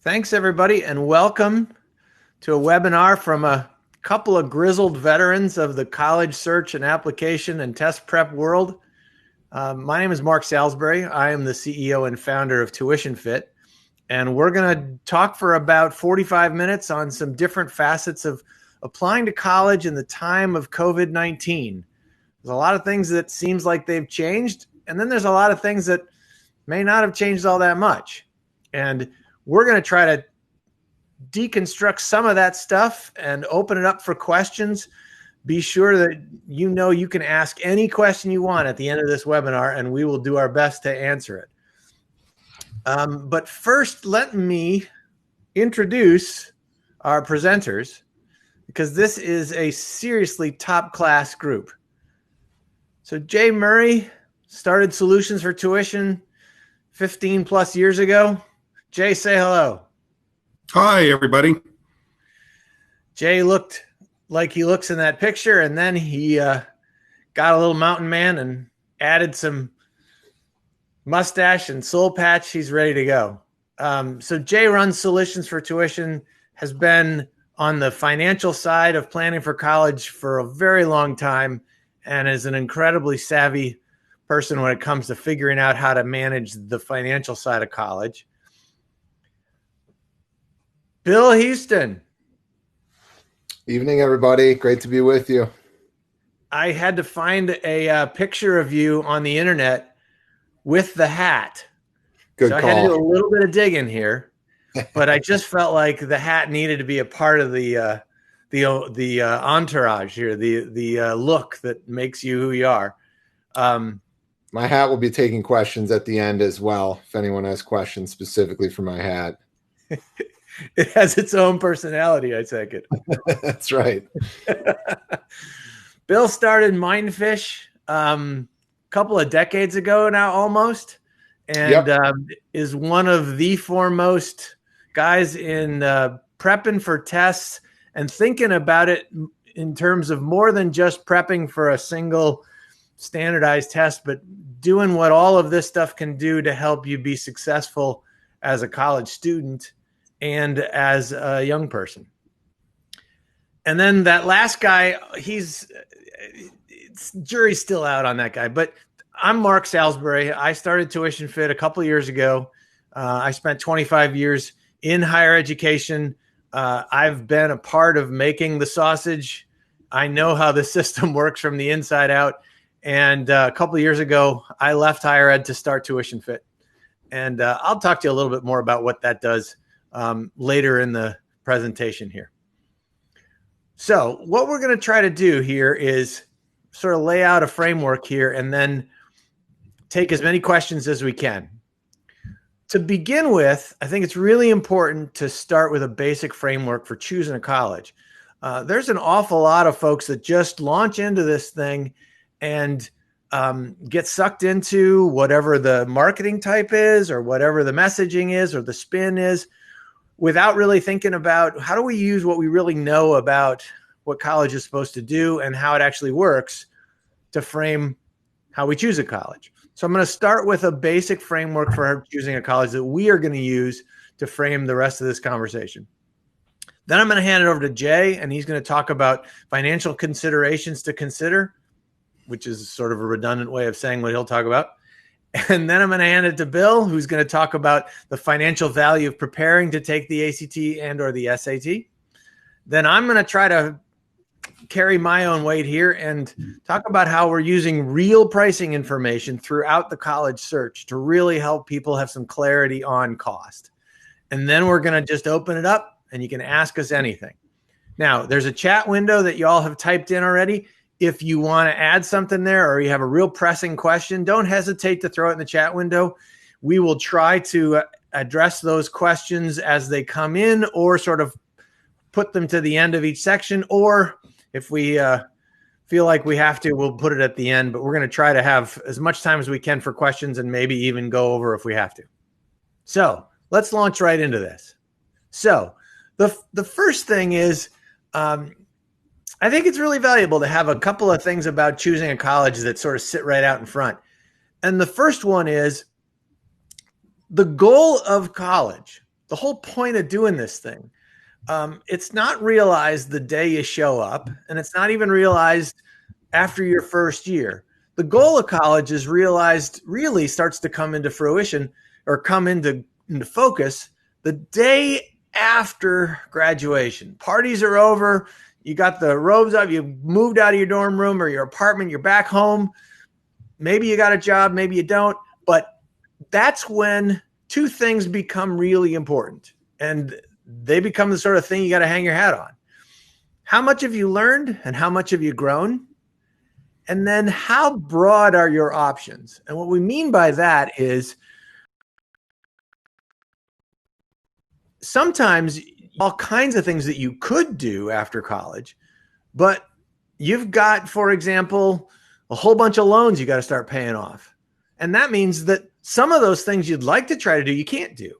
Thanks, everybody, and welcome to a webinar from a couple of grizzled veterans of the college search and application and test prep world. My name is Mark Salisbury. I am the CEO and founder of TuitionFit, and we're going to talk for about 45 minutes on some different facets of applying to college in the time of COVID-19. There's a lot of things that seems like they've changed, and then there's a lot of things that may not have changed all that much. And we're going to try to deconstruct some of that stuff and open it up for questions. Be sure that you can ask any question you want at the end of this webinar, and we will do our best to answer it. But first, let me introduce our presenters, because this is a seriously top-class group. So Jay Murray started Solutions for Tuition 15 plus years ago. Jay, say hello. Hi, everybody. Jay looked like he looks in that picture, and then he got a little mountain man and added some mustache and soul patch. He's ready to go. So Jay runs Solutions for Tuition, has been on the financial side of planning for college for a very long time, and is an incredibly savvy person when it comes to figuring out how to manage the financial side of college. Bill Houston. Evening, everybody. Great to be with you. I had to find a picture of you on the internet with the hat. Good call. I had to do a little bit of digging here, but I just felt like the hat needed to be a part of the entourage here, the look that makes you who you are. My hat will be taking questions at the end as well, if anyone has questions specifically for my hat. It has its own personality, I take it. That's right. Bill started Mindfish a couple of decades ago now, almost, and is one of the foremost guys in prepping for tests and thinking about it in terms of more than just prepping for a single standardized test, but doing what all of this stuff can do to help you be successful as a college student and as a young person. And then that last guy, jury's still out on that guy, but I'm Mark Salisbury. I started TuitionFit a couple of years ago. I spent 25 years in higher education. I've been a part of making the sausage. I know how the system works from the inside out. And a couple of years ago, I left higher ed to start TuitionFit. And I'll talk to you a little bit more about what that does later in the presentation here. So what we're going to try to do here is sort of lay out a framework here and then take as many questions as we can. To begin with, I think it's really important to start with a basic framework for choosing a college. There's an awful lot of folks that just launch into this thing and get sucked into whatever the marketing type is or whatever the messaging is or the spin is, without really thinking about how do we use what we really know about what college is supposed to do and how it actually works to frame how we choose a college. So I'm going to start with a basic framework for choosing a college that we are going to use to frame the rest of this conversation. Then I'm going to hand it over to Jay, and he's going to talk about financial considerations to consider, which is sort of a redundant way of saying what he'll talk about. And then I'm going to hand it to Bill, who's going to talk about the financial value of preparing to take the ACT and or the SAT. Then I'm going to try to carry my own weight here and talk about how we're using real pricing information throughout the college search to really help people have some clarity on cost. And then we're going to just open it up and you can ask us anything. Now, there's a chat window that you all have typed in already. If you want to add something there or you have a real pressing question, don't hesitate to throw it in the chat window. We will try to address those questions as they come in or sort of put them to the end of each section. Or if we feel like we have to, we'll put it at the end. But we're going to try to have as much time as we can for questions and maybe even go over if we have to. So let's launch right into this. So the first thing is, I think it's really valuable to have a couple of things about choosing a college that sort of sit right out in front. And the first one is the goal of college the whole point of doing this thing. It's not realized the day you show up, and it's not even realized after your first year. The goal of college is realized, really starts to come into fruition or come into focus the day after graduation. Parties are over. You got the robes up. You moved out of your dorm room or your apartment. You're back home. Maybe you got a job. Maybe you don't. But that's when two things become really important. And they become the sort of thing you got to hang your hat on. How much have you learned and how much have you grown? And then how broad are your options? And what we mean by that is sometimes all kinds of things that you could do after college, but you've got, for example, a whole bunch of loans you got to start paying off. And that means that some of those things you'd like to try to do, you can't do.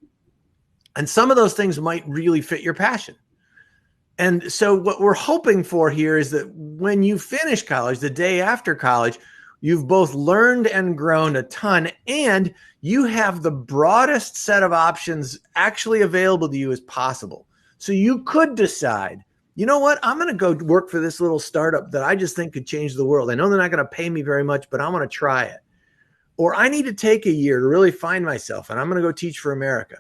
And some of those things might really fit your passion. And so what we're hoping for here is that when you finish college, the day after college, you've both learned and grown a ton, and you have the broadest set of options actually available to you as possible. So you could decide, you know what, I'm going to go work for this little startup that I just think could change the world. I know they're not going to pay me very much, but I'm going to try it. Or I need to take a year to really find myself, and I'm going to go teach for America.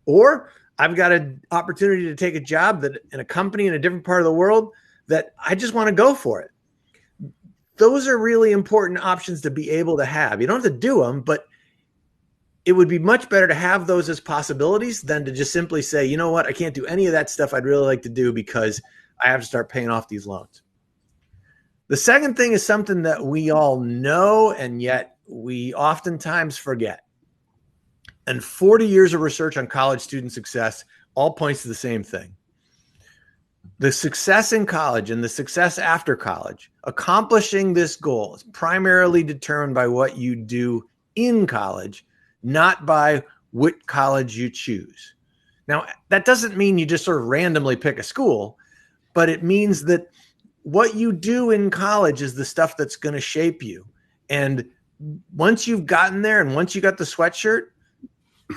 Or I've got an opportunity to take a job that in a company in a different part of the world that I just want to go for it. Those are really important options to be able to have. You don't have to do them, but it would be much better to have those as possibilities than to just simply say, you know what, I can't do any of that stuff I'd really like to do because I have to start paying off these loans. The second thing is something that we all know, and yet we oftentimes forget. And 40 years of research on college student success all points to the same thing. The success in college and the success after college, accomplishing this goal, is primarily determined by what you do in college, not by what college you choose. Now, that doesn't mean you just sort of randomly pick a school, but it means that what you do in college is the stuff that's going to shape you. And once you've gotten there and once you got the sweatshirt,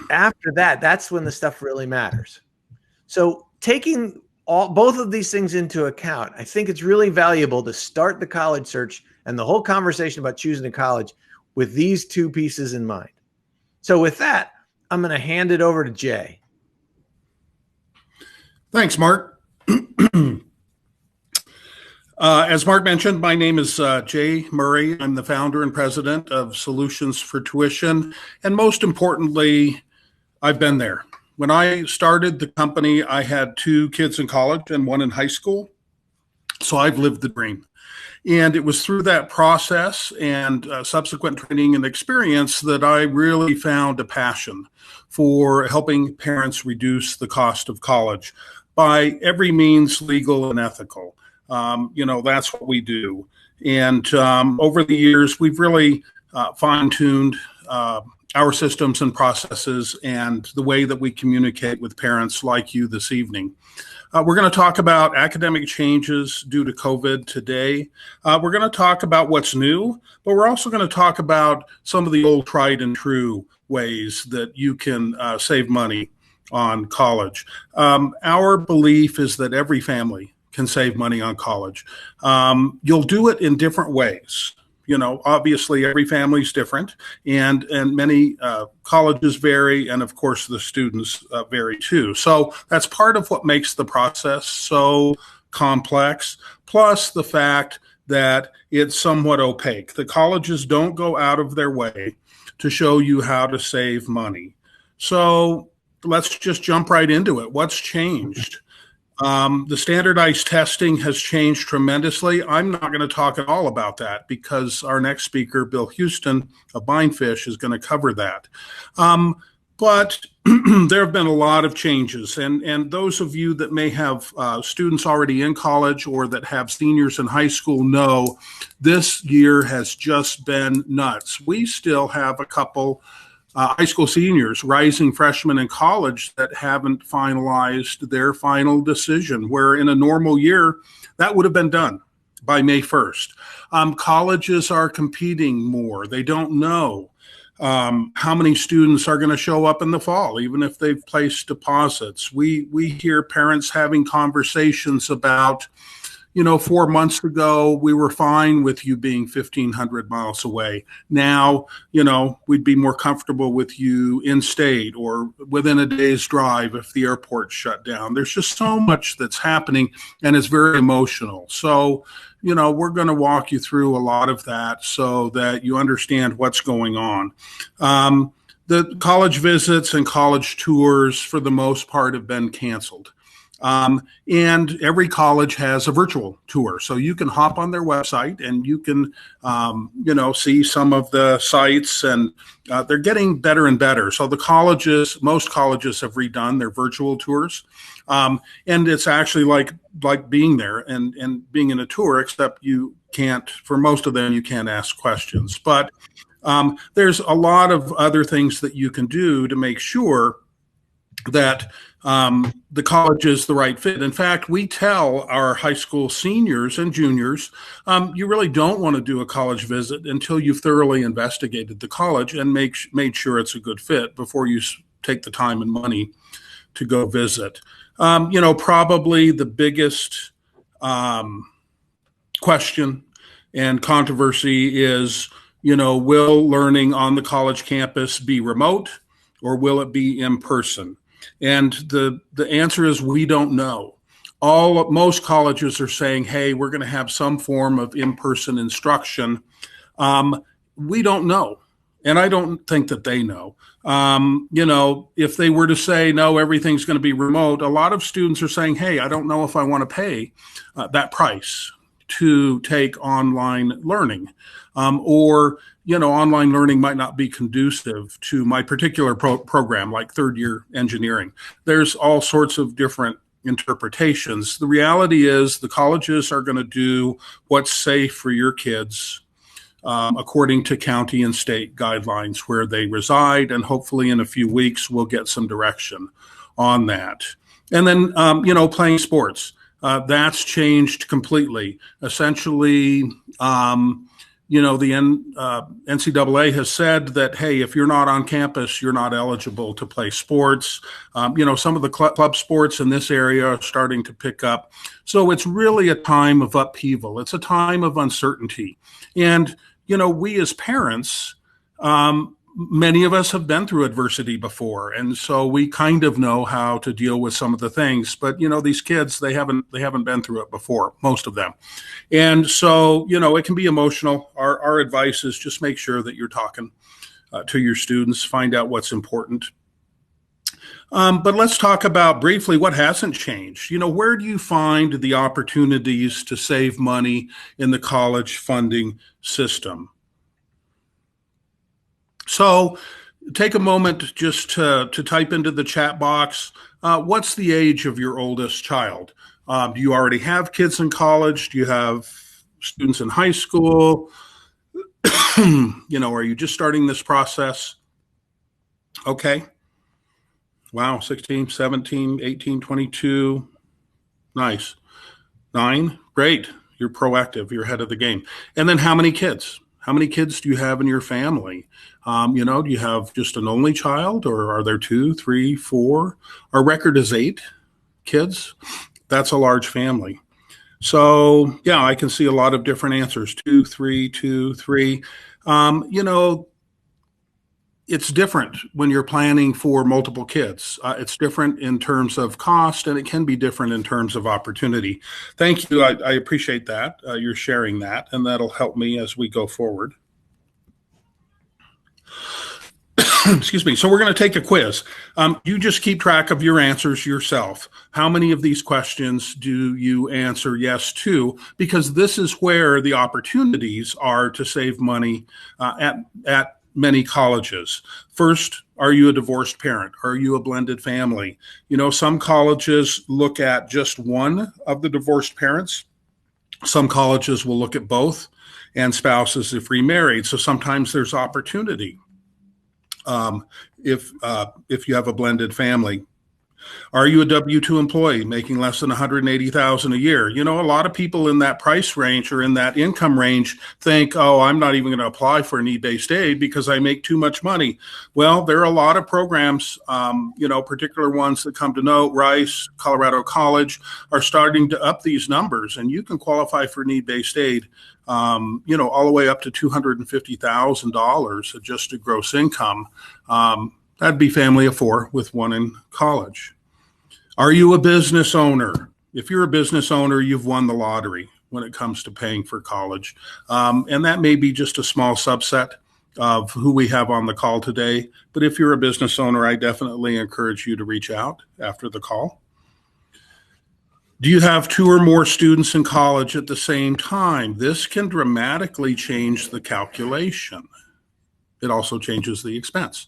after that, that's when the stuff really matters. So taking both of these things into account, I think it's really valuable to start the college search and the whole conversation about choosing a college with these two pieces in mind. So with that, I'm going to hand it over to Jay. Thanks, Mark. As Mark mentioned, my name is Jay Murray. I'm the founder and president of Solutions for Tuition. And most importantly, I've been there. When I started the company, I had 2 kids in college and 1 in high school. So I've lived the dream. And it was through that process and subsequent training and experience that I really found a passion for helping parents reduce the cost of college by every means legal and ethical. That's what we do. And over the years, we've really fine-tuned our systems and processes and the way that we communicate with parents like you this evening. We're going to talk about academic changes due to COVID today. We're going to talk about what's new, but we're also going to talk about some of the old tried and true ways that you can save money on college. Our belief is that every family can save money on college. You'll do it in different ways. Obviously every family is different, and many colleges vary, and of course the students vary too. So that's part of what makes the process so complex, plus the fact that it's somewhat opaque. The colleges don't go out of their way to show you how to save money. So let's just jump right into it. What's changed? The standardized testing has changed tremendously. I'm not going to talk at all about that because our next speaker, Bill Houston of Mindfish, is going to cover that. But there have been a lot of changes. And those of you that may have students already in college or that have seniors in high school know this year has just been nuts. We still have a couple high school seniors, rising freshmen in college that haven't finalized their final decision, where in a normal year, that would have been done by May 1st. Colleges are competing more. They don't know. How many students are going to show up in the fall, even if they've placed deposits? We hear parents having conversations about, 4 months ago, we were fine with you being 1,500 miles away. Now, we'd be more comfortable with you in state or within a day's drive if the airport shut down. There's just so much that's happening, and it's very emotional. So, we're going to walk you through a lot of that so that you understand what's going on. The college visits and college tours, for the most part, have been canceled. And every college has a virtual tour. So you can hop on their website and you can, see some of the sites, and they're getting better and better. So most colleges have redone their virtual tours. And it's actually like being there and being in a tour, except for most of them, you can't ask questions. But there's a lot of other things that you can do to make sure that the college is the right fit. In fact, we tell our high school seniors and juniors, you really don't want to do a college visit until you've thoroughly investigated the college and made sure it's a good fit before you take the time and money to go visit. Probably the biggest question and controversy is, will learning on the college campus be remote or will it be in person? And the answer is we don't know. Most colleges are saying, hey, we're going to have some form of in-person instruction. We don't know. And I don't think that they know. If they were to say, no, everything's going to be remote, a lot of students are saying, hey, I don't know if I want to pay that price to take online learning. Online learning might not be conducive to my particular program, like third year engineering. There's all sorts of different interpretations. The reality is the colleges are going to do what's safe for your kids according to county and state guidelines where they reside. And hopefully in a few weeks, we'll get some direction on that. And then, playing sports. That's changed completely. Essentially, the NCAA has said that, hey, if you're not on campus, you're not eligible to play sports. Some of the club sports in this area are starting to pick up. So it's really a time of upheaval. It's a time of uncertainty. And, we as parents, many of us have been through adversity before. And so we kind of know how to deal with some of the things. But, these kids, they haven't been through it before, most of them. And so, it can be emotional. Our advice is just make sure that you're talking to your students, find out what's important. But let's talk about briefly what hasn't changed. Where do you find the opportunities to save money in the college funding system? So take a moment just to type into the chat box, what's the age of your oldest child? Do you already have kids in college? Do you have students in high school? Are you just starting this process? Okay. Wow, 16, 17, 18, 22. Nice. 9. Great. You're proactive. You're ahead of the game. And then how many kids? How many kids do you have in your family? Do you have just an only child, or are there 2, 3, 4? Our record is 8 kids. That's a large family. So, yeah, I can see a lot of different answers. 2, 3, 2, 3. It's different when you're planning for multiple kids. It's different in terms of cost, and it can be different in terms of opportunity. Thank you. I appreciate that. You're sharing that, and that'll help me as we go forward. Excuse me. So we're going to take a quiz. You just keep track of your answers yourself. How many of these questions do you answer yes to? Because this is where the opportunities are to save money at many colleges. First, are you a divorced parent? Are you a blended family? Some colleges look at just one of the divorced parents. Some colleges will look at both, and spouses if remarried. So sometimes there's opportunity if you have a blended family. Are you a W-2 employee making less than $180,000 a year? You know, a lot of people in that price range or in that income range think, oh, I'm not even going to apply for need-based aid because I make too much money. Well, there are a lot of programs, particular ones that come to note. Rice, Colorado College are starting to up these numbers, and you can qualify for need-based aid, all the way up to $250,000 adjusted gross income. That'd be family of four with one in college. Are you a business owner? If you're a business owner, you've won the lottery when it comes to paying for college. And that may be just a small subset of who we have on the call today. But if you're a business owner, I definitely encourage you to reach out after the call. Do you have two or more students in college at the same time? This can dramatically change the calculation. It also changes the expense.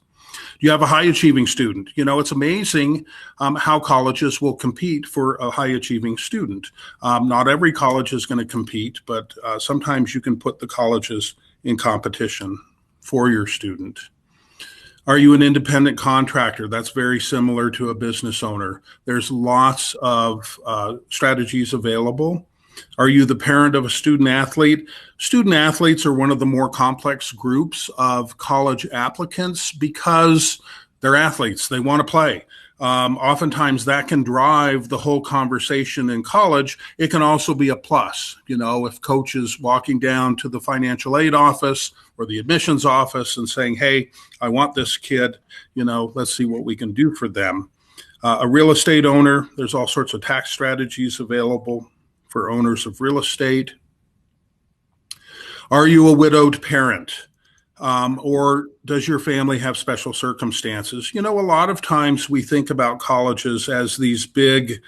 Do you have a high-achieving student? You know, it's amazing how colleges will compete for a high-achieving student. Not every college is going to compete, but sometimes you can put the colleges in competition for your student. Are you an independent contractor? That's very similar to a business owner. There's lots of strategies available. Are you the parent of a student athlete? Student athletes are one of the more complex groups of college applicants because they're athletes. They want to play. Oftentimes that can drive the whole conversation in college. It can also be a plus. You know, if coach is walking down to the financial aid office or the admissions office and saying, hey, I want this kid, let's see what we can do for them. A real estate owner, there's all sorts of tax strategies available for owners of real estate. Are you a widowed parent? Or does your family have special circumstances? You know, a lot of times we think about colleges as these big,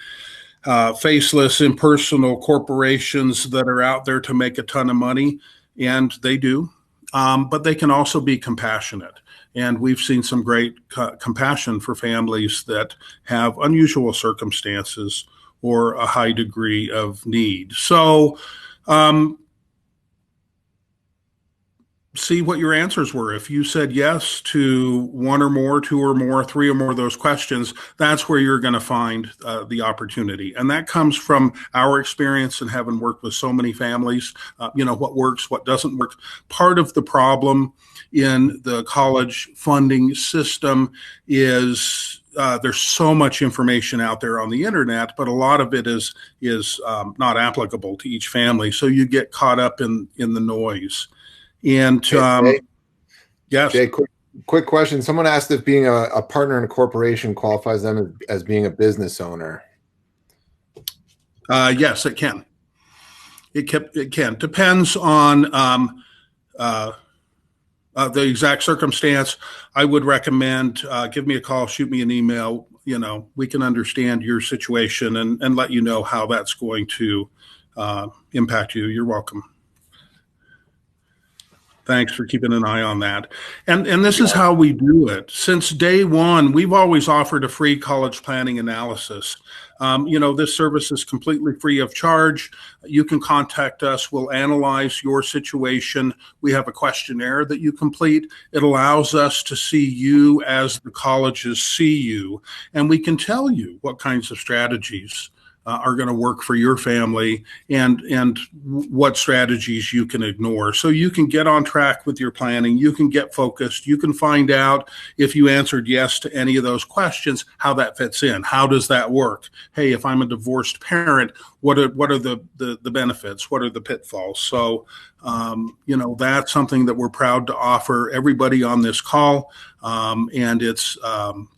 faceless, impersonal corporations that are out there to make a ton of money, and they do. But they can also be compassionate. And we've seen some great compassion for families that have unusual circumstances or a high degree of need. So see what your answers were. If you said yes to one or more, two or more, three or more of those questions, that's where you're going to find the opportunity. And that comes from our experience and having worked with so many families, what works, what doesn't work. Part of the problem in the college funding system is there's so much information out there on the internet, but a lot of it is not applicable to each family. So you get caught up in the noise. And yes, Jay, quick question. Someone asked if being a partner in a corporation qualifies them as being a business owner. Yes, it can. It can. Depends on the exact circumstance. I would recommend give me a call, shoot me an email. We can understand your situation and let you know how that's going to impact you. You're welcome. Thanks for keeping an eye on that. And this is how we do it. Since day one, we've always offered a free college planning analysis. This service is completely free of charge. You can contact us. We'll analyze your situation. We have a questionnaire that you complete. It allows us to see you as the colleges see you, and we can tell you what kinds of strategies are going to work for your family and what strategies you can ignore. So you can get on track with your planning. You can get focused. You can find out if you answered yes to any of those questions, how that fits in. How does that work? Hey, if I'm a divorced parent, what are the benefits? What are the pitfalls? So, that's something that we're proud to offer everybody on this call. And it's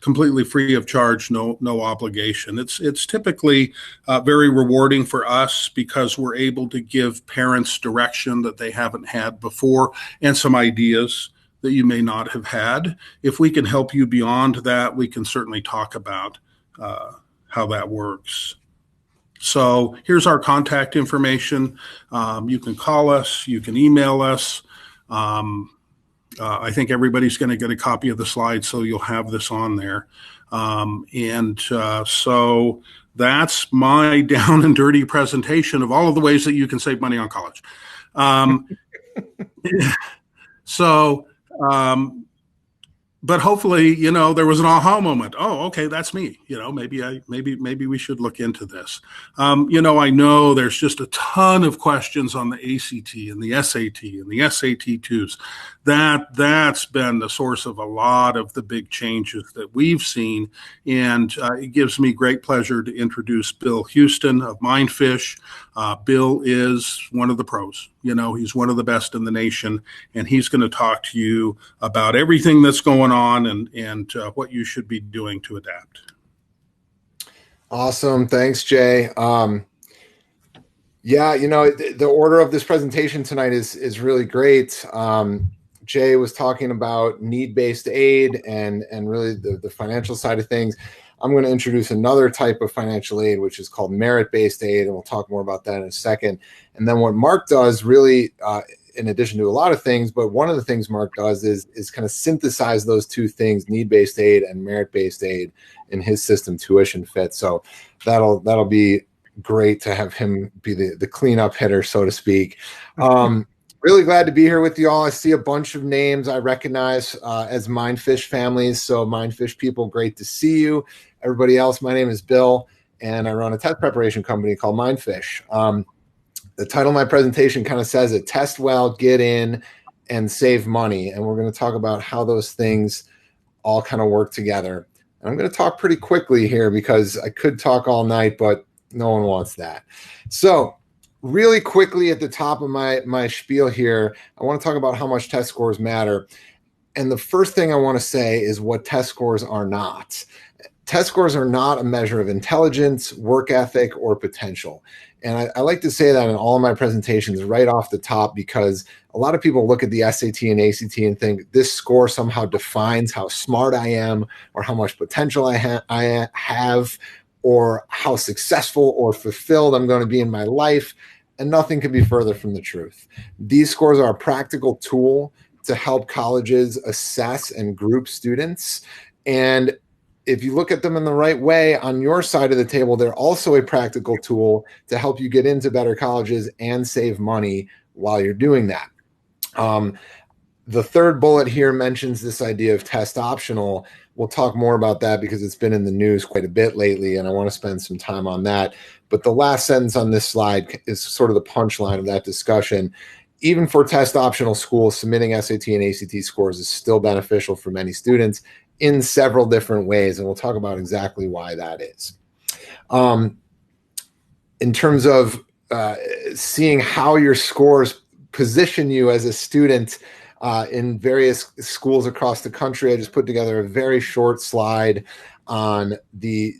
completely free of charge, no obligation. It's typically very rewarding for us because we're able to give parents direction that they haven't had before and some ideas that you may not have had. If we can help you beyond that, we can certainly talk about how that works. So here's our contact information. You can call us, you can email us. I think everybody's going to get a copy of the slides, so you'll have this on there. So that's my down and dirty presentation of all of the ways that you can save money on college. but hopefully, there was an aha moment. Oh, okay, that's me. Maybe we should look into this. I know there's just a ton of questions on the ACT and the SAT and the SAT2s. That's been the source of a lot of the big changes that we've seen, and it gives me great pleasure to introduce Bill Houston of Mindfish. Bill is one of the pros. He's one of the best in the nation, and he's going to talk to you about everything that's going on and what you should be doing to adapt. Awesome. Thanks, Jay. The order of this presentation tonight is really great. Jay was talking about need-based aid and really the financial side of things. I'm going to introduce another type of financial aid, which is called merit-based aid, and we'll talk more about that in a second. And then what Mark does really, in addition to a lot of things, but one of the things Mark does is kind of synthesize those two things, need-based aid and merit-based aid, in his system, TuitionFit. So that'll be great to have him be the cleanup hitter, so to speak. Really glad to be here with you all. I see a bunch of names I recognize as Mindfish families. So Mindfish people, great to see you. Everybody else, my name is Bill, and I run a test preparation company called Mindfish. The title of my presentation kind of says it: test well, get in, and save money. And we're going to talk about how those things all kind of work together. And I'm going to talk pretty quickly here because I could talk all night, but no one wants that. So really quickly at the top of my spiel here, I want to talk about how much test scores matter. And the first thing I want to say is what test scores are not. Test scores are not a measure of intelligence, work ethic, or potential. And I like to say that in all of my presentations right off the top, because a lot of people look at the SAT and ACT and think this score somehow defines how smart I am or how much potential I have or how successful or fulfilled I'm going to be in my life. And nothing could be further from the truth. These scores are a practical tool to help colleges assess and group students. And if you look at them in the right way on your side of the table, they're also a practical tool to help you get into better colleges and save money while you're doing that. The third bullet here mentions this idea of test optional. We'll talk more about that because it's been in the news quite a bit lately, and I want to spend some time on that. But the last sentence on this slide is sort of the punchline of that discussion. Even for test optional schools, submitting SAT and ACT scores is still beneficial for many students in several different ways, and we'll talk about exactly why that is. In terms of seeing how your scores position you as a student in various schools across the country, I just put together a very short slide on the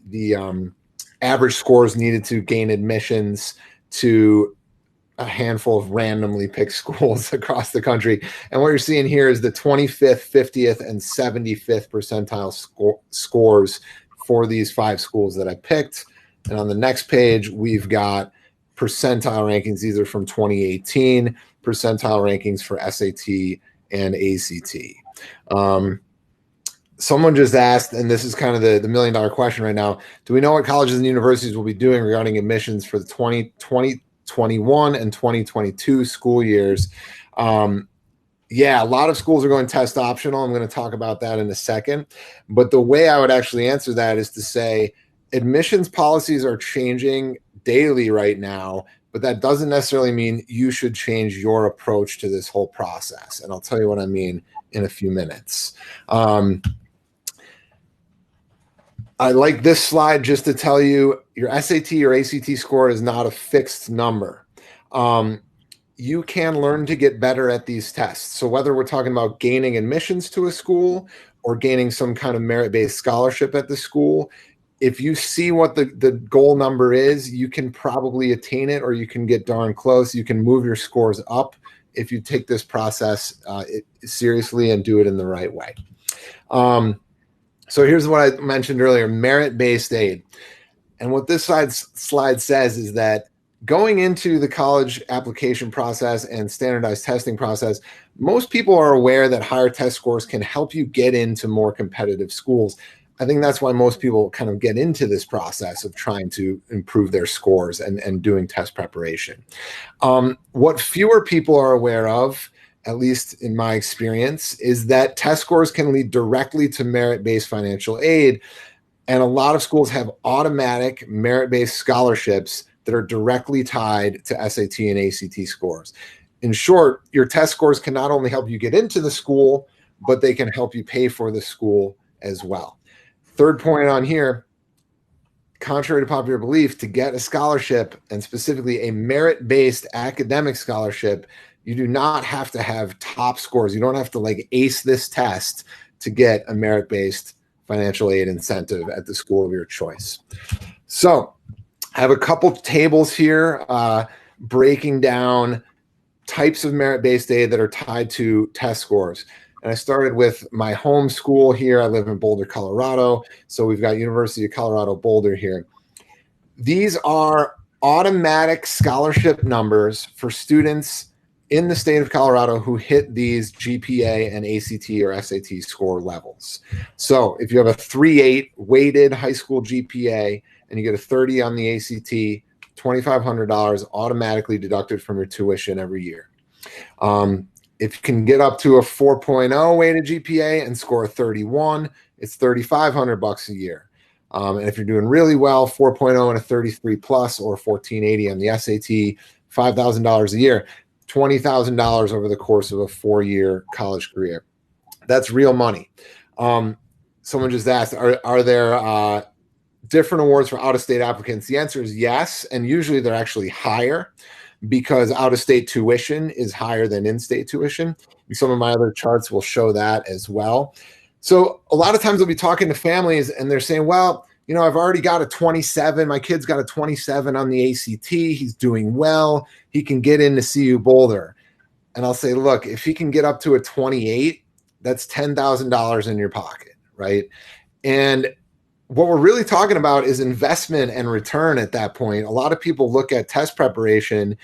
average scores needed to gain admissions to a handful of randomly picked schools across the country. And what you're seeing here is the 25th, 50th, and 75th percentile scores for these 5 schools that I picked. And on the next page, we've got percentile rankings. These are from 2018, percentile rankings for SAT and ACT. Someone just asked, and this is kind of the million-dollar question right now, do we know what colleges and universities will be doing regarding admissions for the 2021 and 2022 school years? Yeah, a lot of schools are going test optional. I'm going to talk about that in a second. But the way I would actually answer that is to say admissions policies are changing daily right now, but that doesn't necessarily mean you should change your approach to this whole process. And I'll tell you what I mean in a few minutes. I like this slide just to tell you your SAT or ACT score is not a fixed number. You can learn to get better at these tests. So whether we're talking about gaining admissions to a school or gaining some kind of merit-based scholarship at the school, if you see what the goal number is, you can probably attain it or you can get darn close. You can move your scores up if you take this process seriously and do it in the right way. So here's what I mentioned earlier, merit-based aid. And what this slide says is that going into the college application process and standardized testing process, most people are aware that higher test scores can help you get into more competitive schools. I think that's why most people kind of get into this process of trying to improve their scores and doing test preparation. What fewer people are aware of at least in my experience, is that test scores can lead directly to merit-based financial aid. And a lot of schools have automatic merit-based scholarships that are directly tied to SAT and ACT scores. In short, your test scores can not only help you get into the school, but they can help you pay for the school as well. Third point on here, contrary to popular belief, to get a scholarship, and specifically a merit-based academic scholarship, you do not have to have top scores. You don't have to like ace this test to get a merit-based financial aid incentive at the school of your choice. So I have a couple tables here breaking down types of merit-based aid that are tied to test scores. And I started with my home school here. I live in Boulder, Colorado. So we've got University of Colorado Boulder here. These are automatic scholarship numbers for students in the state of Colorado who hit these GPA and ACT or SAT score levels. So if you have a 3.8 weighted high school GPA and you get a 30 on the ACT, $2,500 automatically deducted from your tuition every year. If you can get up to a 4.0 weighted GPA and score a 31, it's $3,500 a year. And if you're doing really well, 4.0 and a 33 plus or 1480 on the SAT, $5,000 a year, $20,000 over the course of a 4-year college career. That's real money. Someone just asked, are there different awards for out-of-state applicants? The answer is yes, and usually they're actually higher because out-of-state tuition is higher than in-state tuition. And some of my other charts will show that as well. So a lot of times I'll be talking to families and they're saying, well, you know, I've already got a 27. My kid's got a 27 on the ACT. He's doing well. He can get into CU Boulder. And I'll say, look, if he can get up to a 28, that's $10,000 in your pocket, right? And what we're really talking about is investment and return at that point. A lot of people look at test preparation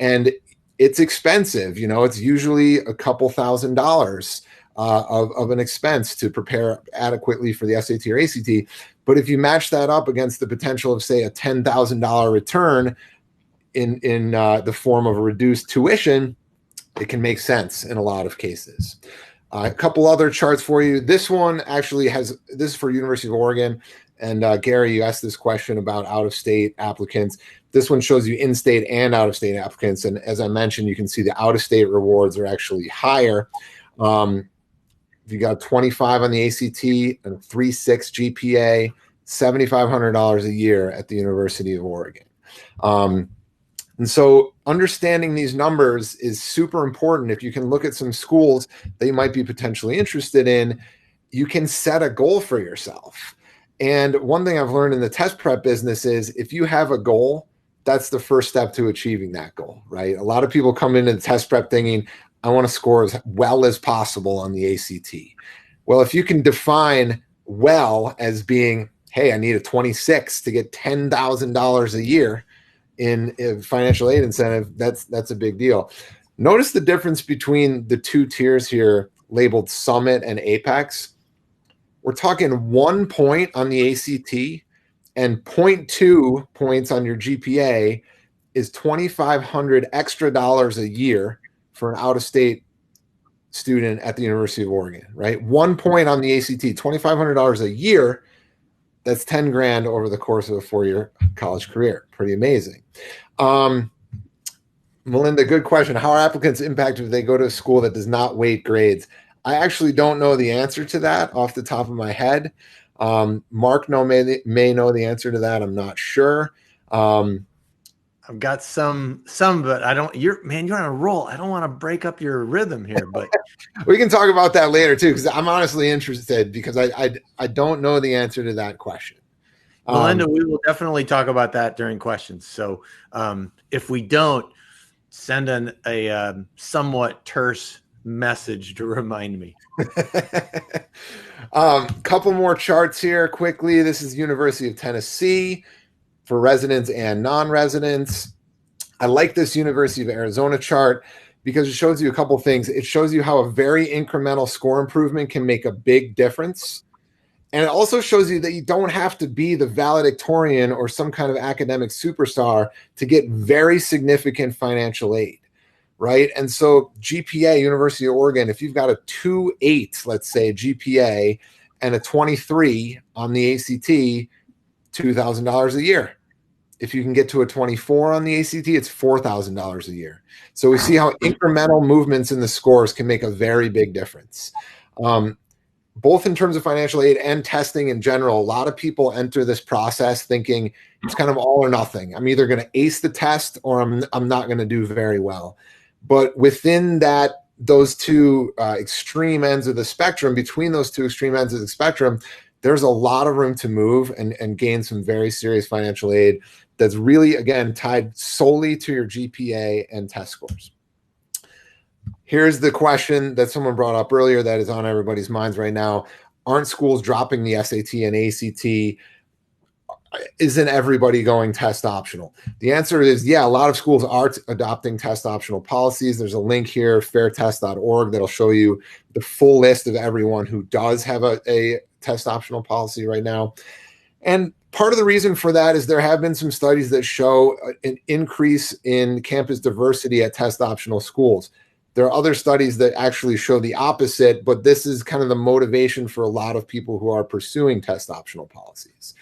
and it's expensive. You know, it's usually a couple $1,000s of an expense to prepare adequately for the SAT or ACT. But if you match that up against the potential of, say, a $10,000 return in the form of a reduced tuition, it can make sense in a lot of cases. A couple other charts for you. This one actually this is for University of Oregon. And Gary, you asked this question about out-of-state applicants. This one shows you in-state and out-of-state applicants. And as I mentioned, you can see the out-of-state rewards are actually higher. If you got 25 on the ACT and 3.6 GPA, $7,500 a year at the University of Oregon. And so understanding these numbers is super important. If you can look at some schools that you might be potentially interested in, you can set a goal for yourself. And one thing I've learned in the test prep business is if you have a goal, that's the first step to achieving that goal, right? A lot of people come into the test prep thinking, I want to score as well as possible on the ACT. Well, if you can define well as being, hey, I need a 26 to get $10,000 a year in financial aid incentive, that's a big deal. Notice the difference between the two tiers here labeled Summit and Apex. We're talking 1 point on the ACT and 0.2 points on your GPA is $2,500 extra dollars a year for an out-of-state student at the University of Oregon, right? 1 point on the ACT, $2,500 a year. That's 10 grand over the course of a 4-year college career. Pretty amazing. Melinda, good question. How are applicants impacted if they go to a school that does not weight grades? I actually don't know the answer to that off the top of my head. Mark may know the answer to that. I'm not sure. I've got some, but I don't. You're on a roll. I don't want to break up your rhythm here, but we can talk about that later too, because I'm honestly interested because I don't know the answer to that question. Melinda, we will definitely talk about that during questions. So if we don't, send a somewhat terse message to remind me. Couple more charts here quickly. This is University of Tennessee for residents and non-residents. I like this University of Arizona chart because it shows you a couple things. It shows you how a very incremental score improvement can make a big difference. And it also shows you that you don't have to be the valedictorian or some kind of academic superstar to get very significant financial aid. right? And so GPA, University of Oregon, if you've got a 2.8, let's say GPA, and a 23 on the ACT, $2,000 a year. If you can get to a 24 on the ACT, it's $4,000 a year. So we see how incremental movements in the scores can make a very big difference. Both in terms of financial aid and testing in general, a lot of people enter this process thinking it's kind of all or nothing. I'm either going to ace the test or I'm not going to do very well. But within those two extreme ends of the spectrum, between those two extreme ends of the spectrum, there's a lot of room to move and gain some very serious financial aid that's really, again, tied solely to your GPA and test scores. Here's the question that someone brought up earlier that is on everybody's minds right now. Aren't schools dropping the SAT and ACT? Isn't everybody going test optional? The answer is, yeah, a lot of schools are adopting test optional policies. There's a link here, fairtest.org, that'll show you the full list of everyone who does have a test optional policy right now. And part of the reason for that is there have been some studies that show an increase in campus diversity at test optional schools. There are other studies that actually show the opposite, but this is kind of the motivation for a lot of people who are pursuing test optional policies.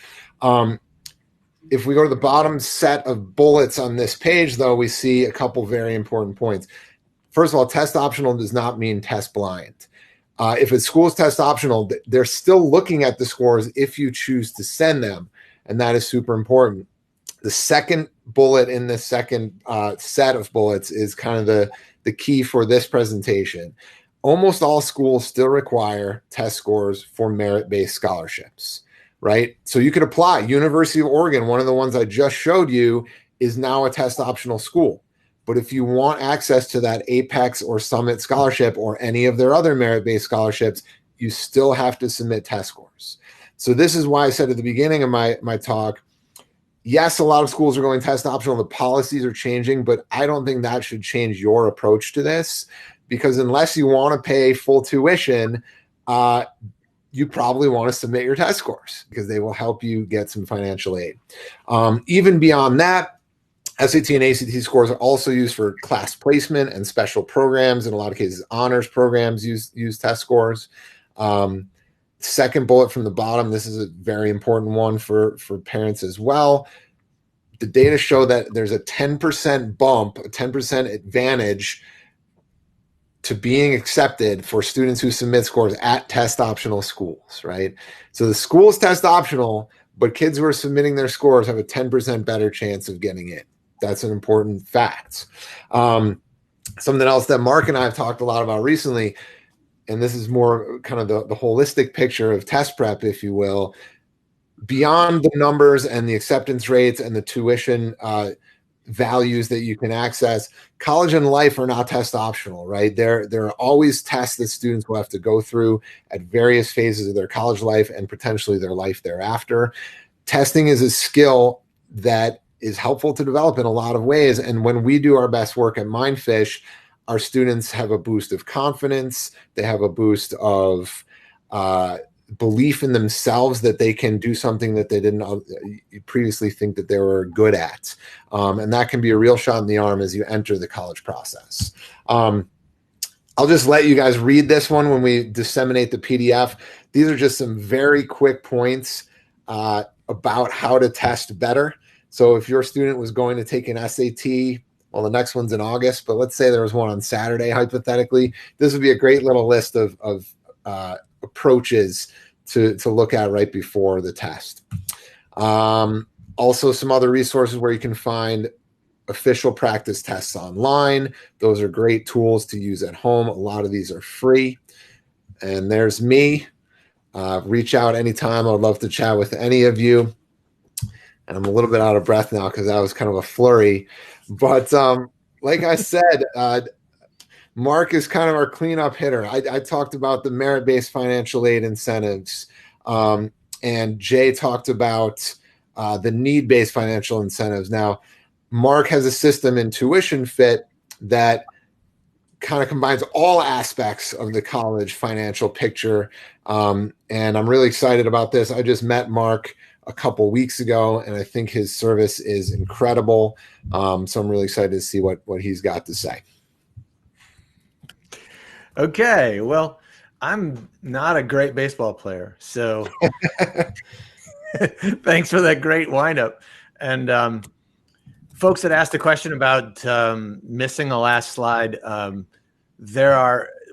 If we go to the bottom set of bullets on this page, though, we see a couple very important points. First of all, test optional does not mean test blind. If a school is test optional, they're still looking at the scores if you choose to send them, and that is super important. The second bullet in this second set of bullets is kind of the key for this presentation. Almost all schools still require test scores for merit-based scholarships, right? So you could apply. University of Oregon, one of the ones I just showed you, is now a test optional school. But if you want access to that Apex or Summit scholarship or any of their other merit-based scholarships, you still have to submit test scores. So this is why I said at the beginning of my talk, yes, a lot of schools are going test optional. The policies are changing, but I don't think that should change your approach to this, because unless you want to pay full tuition, you probably want to submit your test scores because they will help you get some financial aid. Even beyond that, SAT and ACT scores are also used for class placement and special programs. In a lot of cases, honors programs use test scores. Second bullet from the bottom, this is a very important one for parents as well. The data show that there's a 10% bump, a 10% advantage to being accepted for students who submit scores at test optional schools, right? So the school's test optional, but kids who are submitting their scores have a 10% better chance of getting in. That's an important fact. Something else that Mark and I have talked a lot about recently, and this is more kind of the holistic picture of test prep, if you will, beyond the numbers and the acceptance rates and the tuition values that you can access, college and life are not test optional, right? There are always tests that students will have to go through at various phases of their college life and potentially their life thereafter. Testing is a skill that is helpful to develop in a lot of ways. And when we do our best work at Mindfish, our students have a boost of confidence. They have a boost of belief in themselves that they can do something that they didn't previously think that they were good at. And that can be a real shot in the arm as you enter the college process. I'll just let you guys read this one when we disseminate the PDF. These are just some very quick points about how to test better. So if your student was going to take an SAT, well, the next one's in August, but let's say there was one on Saturday, hypothetically, this would be a great little list of approaches to look at right before the test. Also, some other resources where you can find official practice tests online. Those are great tools to use at home. A lot of these are free. And there's me. Reach out anytime. I would love to chat with any of you. And I'm a little bit out of breath now because that was kind of a flurry. But like I said, Mark is kind of our cleanup hitter. I talked about the merit-based financial aid incentives, and Jay talked about the need-based financial incentives. Now, Mark has a system in TuitionFit that kind of combines all aspects of the college financial picture, and I'm really excited about this. I just met Mark a couple weeks ago, and I think his service is incredible. So I'm really excited to see what he's got to say. Okay, well, I'm not a great baseball player, so thanks for that great windup. And folks that asked a question about missing the last slide,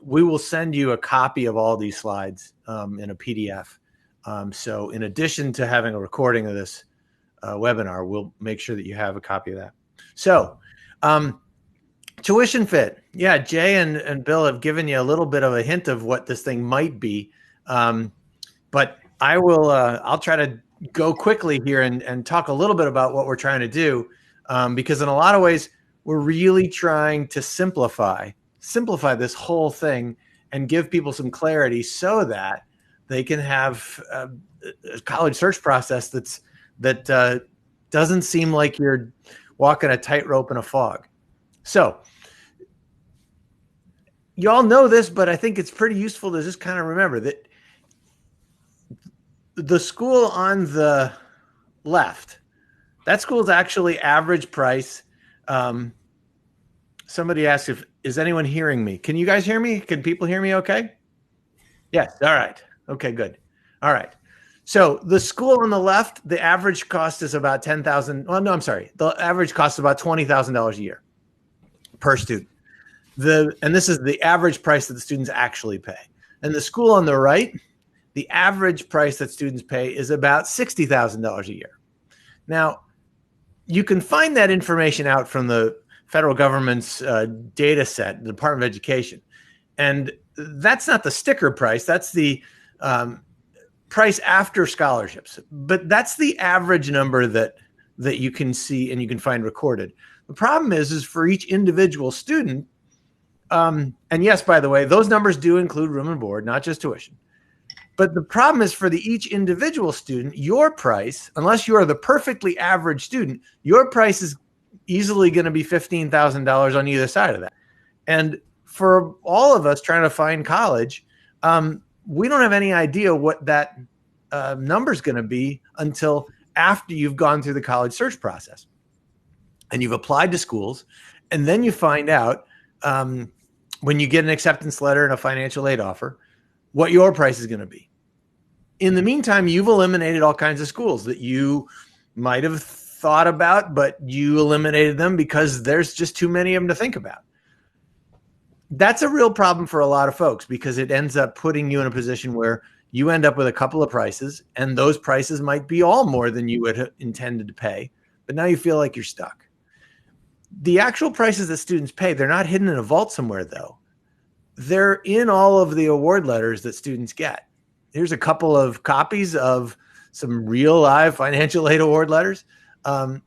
we will send you a copy of all these slides in a PDF. So in addition to having a recording of this webinar, we'll make sure that you have a copy of that. So TuitionFit. Yeah, Jay and Bill have given you a little bit of a hint of what this thing might be. But I'll try to go quickly here and talk a little bit about what we're trying to do. Because in a lot of ways, we're really trying to simplify this whole thing and give people some clarity so that they can have a college search process that doesn't seem like you're walking a tightrope in a fog. So you all know this, but I think it's pretty useful to just kind of remember that the school on the left, that school's actually average price. Somebody asked is anyone hearing me? Can you guys hear me? Can people hear me okay? Yes. All right. Okay, good. All right. So the school on the left, the average cost is about $10,000. Well, no, I'm sorry. The average cost is about $20,000 a year per student. And this is the average price that the students actually pay. And the school on the right, the average price that students pay is about $60,000 a year. Now, you can find that information out from the federal government's data set, the Department of Education. And that's not the sticker price. That's the price after scholarships. But that's the average number that you can see and you can find recorded. The problem is for each individual student, and yes, by the way, those numbers do include room and board, not just tuition. But the problem is for each individual student, your price, unless you are the perfectly average student, your price is easily going to be $15,000 on either side of that. And for all of us trying to find college, we don't have any idea what that number is going to be until after you've gone through the college search process and you've applied to schools. And then you find out when you get an acceptance letter and a financial aid offer, what your price is going to be. In the meantime, you've eliminated all kinds of schools that you might have thought about, but you eliminated them because there's just too many of them to think about. That's a real problem for a lot of folks because it ends up putting you in a position where you end up with a couple of prices, and those prices might be all more than you had intended to pay, but now you feel like you're stuck. The actual prices that students pay, they're not hidden in a vault somewhere, though. They're in all of the award letters that students get. Here's a couple of copies of some real live financial aid award letters. And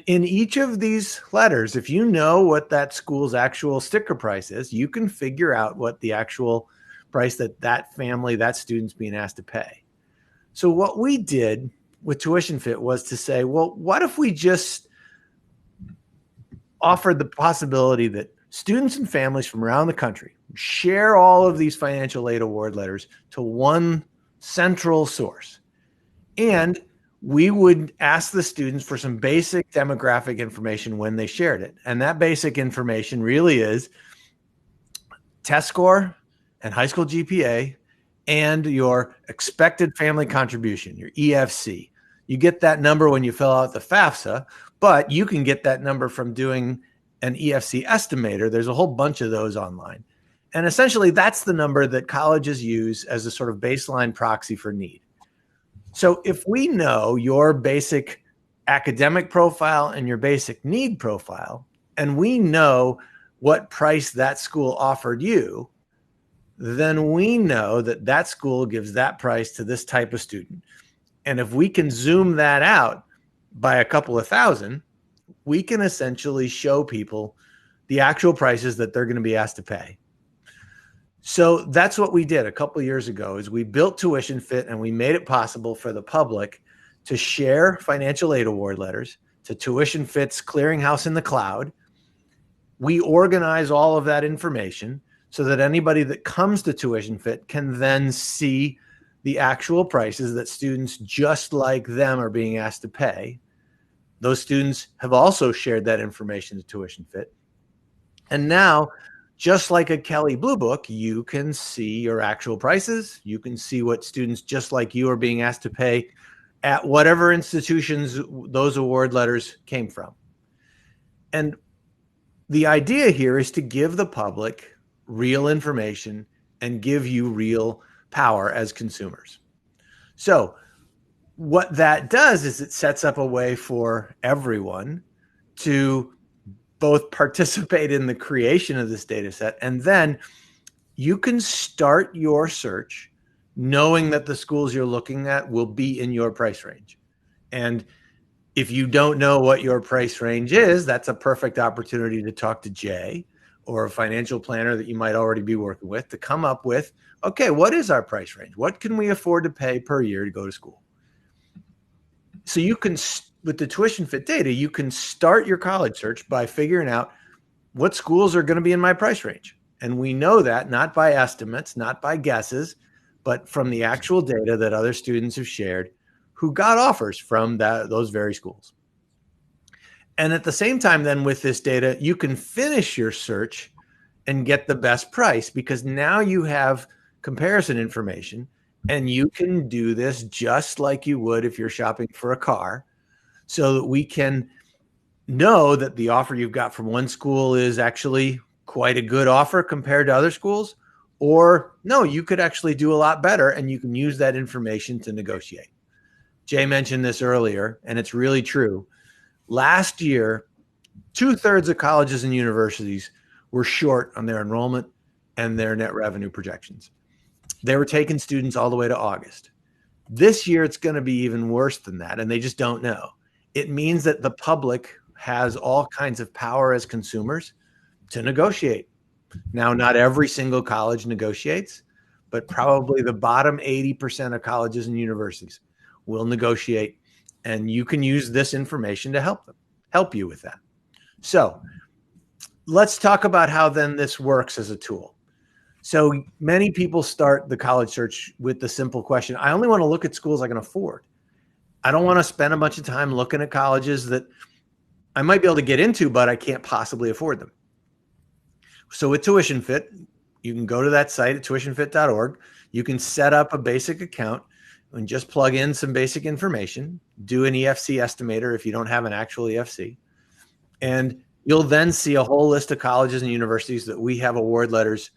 in each of these letters, if you know what that school's actual sticker price is, you can figure out what the actual price that family, that student's being asked to pay. So what we did with TuitionFit was to say, well, what if we just offered the possibility that students and families from around the country share all of these financial aid award letters to one central source. And we would ask the students for some basic demographic information when they shared it. And that basic information really is test score and high school GPA and your expected family contribution, your EFC. You get that number when you fill out the FAFSA, but you can get that number from doing an EFC estimator. There's a whole bunch of those online. And essentially, that's the number that colleges use as a sort of baseline proxy for need. So if we know your basic academic profile and your basic need profile, and we know what price that school offered you, then we know that that school gives that price to this type of student. And if we can zoom that out by a couple of thousand, we can essentially show people the actual prices that they're going to be asked to pay. So that's what we did a couple of years ago is we built TuitionFit and we made it possible for the public to share financial aid award letters to TuitionFit's clearinghouse in the cloud. We organize all of that information so that anybody that comes to TuitionFit can then see the actual prices that students just like them are being asked to pay. Those students have also shared that information to TuitionFit. And now Just like a Kelley Blue Book, you can see your actual prices. You can see what students just like you are being asked to pay at whatever institutions those award letters came from. And the idea here is to give the public real information and give you real power as consumers. So what that does is it sets up a way for everyone to both participate in the creation of this data set, and then you can start your search knowing that the schools you're looking at will be in your price range. And if you don't know what your price range is, that's a perfect opportunity to talk to Jay or a financial planner that you might already be working with to come up with, okay, what is our price range? What can we afford to pay per year to go to school? So you can, with the TuitionFit data, you can start your college search by figuring out what schools are going to be in my price range. And we know that not by estimates, not by guesses, but from the actual data that other students have shared who got offers from those very schools. And at the same time, then with this data, you can finish your search and get the best price because now you have comparison information and you can do this just like you would if you're shopping for a car so that we can know that the offer you've got from one school is actually quite a good offer compared to other schools, or no, you could actually do a lot better and you can use that information to negotiate. Jay mentioned this earlier, and it's really true. Last year, 2/3 of colleges and universities were short on their enrollment and their net revenue projections. They were taking students all the way to August. This year, it's going to be even worse than that, and they just don't know. It means that the public has all kinds of power as consumers to negotiate. Now, not every single college negotiates, but probably the bottom 80% of colleges and universities will negotiate, and you can use this information to help you with that. So let's talk about how then this works as a tool. So many people start the college search with the simple question, I only want to look at schools I can afford. I don't want to spend a bunch of time looking at colleges that I might be able to get into, but I can't possibly afford them. So with TuitionFit, you can go to that site at tuitionfit.org. You can set up a basic account and just plug in some basic information, do an EFC estimator if you don't have an actual EFC. And you'll then see a whole list of colleges and universities that we have award letters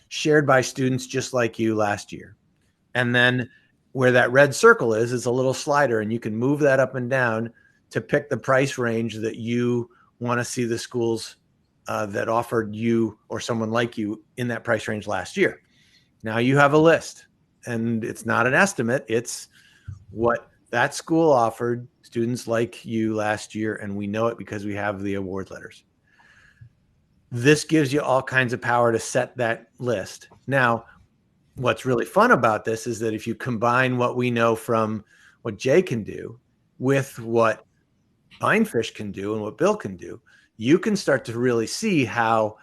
shared by students just like you last year. And then where that red circle is a little slider, and you can move that up and down to pick the price range that you want to see the schools that offered you or someone like you in that price range last year. Now you have a list, and it's not an estimate. It's what that school offered students like you last year, and we know it because we have the award letters. This gives you all kinds of power to set that list. Now, what's really fun about this is that if you combine what we know from what Jay can do with what Mindfish can do and what Bill can do, you can start to really see how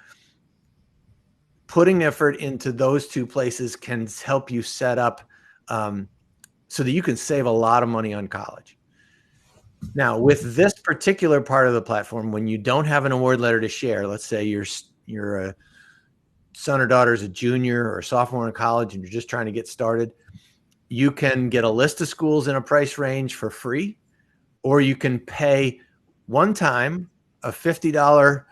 putting effort into those two places can help you set up so that you can save a lot of money on college. Now, with this particular part of the platform, when you don't have an award letter to share, let's say you're a son or daughter is a junior or a sophomore in college and you're just trying to get started, you can get a list of schools in a price range for free, or you can pay one time a $50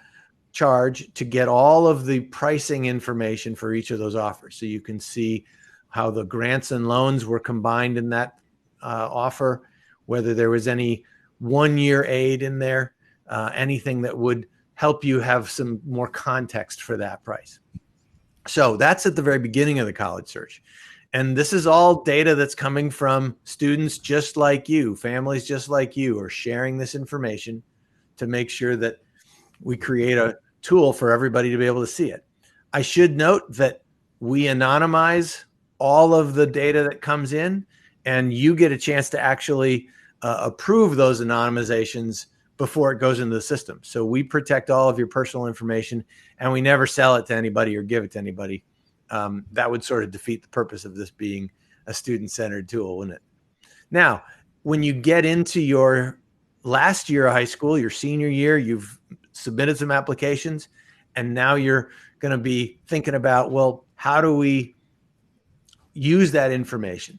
charge to get all of the pricing information for each of those offers. So you can see how the grants and loans were combined in that offer, whether there was any one-year aid in there, anything that would help you have some more context for that price. So that's at the very beginning of the college search. And this is all data that's coming from students just like you, families just like you, are sharing this information to make sure that we create a tool for everybody to be able to see it. I should note that we anonymize all of the data that comes in, and you get a chance to actually approve those anonymizations before it goes into the system. So we protect all of your personal information, and we never sell it to anybody or give it to anybody. That would sort of defeat the purpose of this being a student-centered tool, wouldn't it? Now, when you get into your last year of high school, your senior year, you've submitted some applications, and now you're going to be thinking about, well, how do we use that information?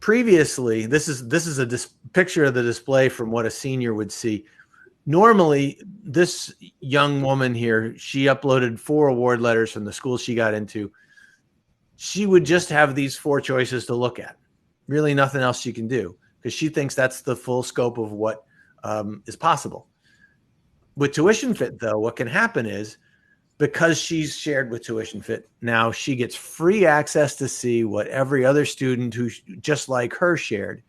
Previously, this is a picture of the display from what a senior would see. Normally, this young woman here, she uploaded 4 award letters from the school she got into. She would just have these 4 choices to look at. Really nothing else she can do, because she thinks that's the full scope of what is possible. With TuitionFit, though, what can happen is, because she's shared with TuitionFit, now she gets free access to see what every other student who just like her shared.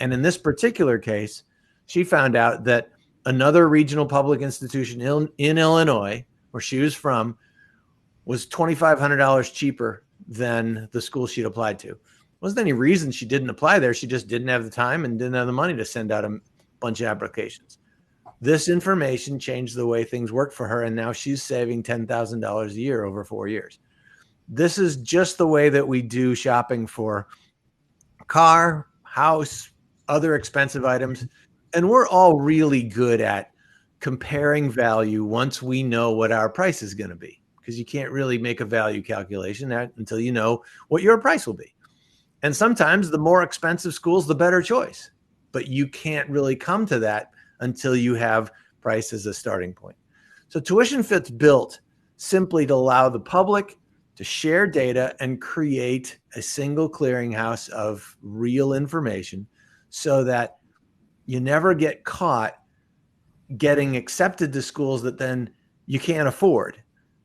And in this particular case, she found out that another regional public institution in Illinois, where she was from, was $2,500 cheaper than the school she'd applied to. Wasn't any reason she didn't apply there. She just didn't have the time and didn't have the money to send out a bunch of applications. This information changed the way things work for her, and now she's saving $10,000 a year over 4 years. This is just the way that we do shopping for car, house, other expensive items. And we're all really good at comparing value once we know what our price is going to be, because you can't really make a value calculation until you know what your price will be. And sometimes the more expensive schools, the better choice. But you can't really come to that until you have price as a starting point. So TuitionFit's built simply to allow the public to share data and create a single clearinghouse of real information, so that you never get caught getting accepted to schools that then you can't afford,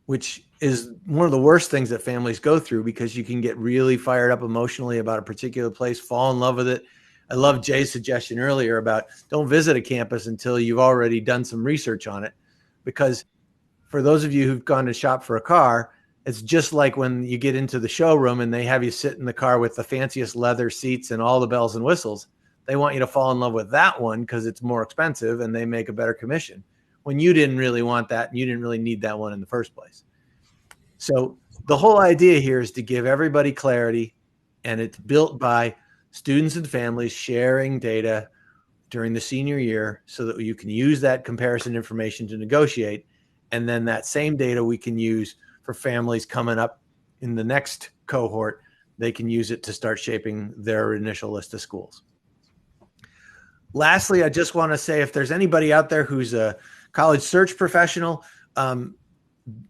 which is one of the worst things that families go through, because you can get really fired up emotionally about a particular place, fall in love with it. I love Jay's suggestion earlier about don't visit a campus until you've already done some research on it, because for those of you who've gone to shop for a car, it's just like when you get into the showroom and they have you sit in the car with the fanciest leather seats and all the bells and whistles. They want you to fall in love with that one because it's more expensive and they make a better commission, when you didn't really want that and you didn't really need that one in the first place. So the whole idea here is to give everybody clarity, and it's built by students and families sharing data during the senior year so that you can use that comparison information to negotiate. And then that same data we can use for families coming up in the next cohort. They can use it to start shaping their initial list of schools. Lastly, I just want to say, if there's anybody out there who's a college search professional,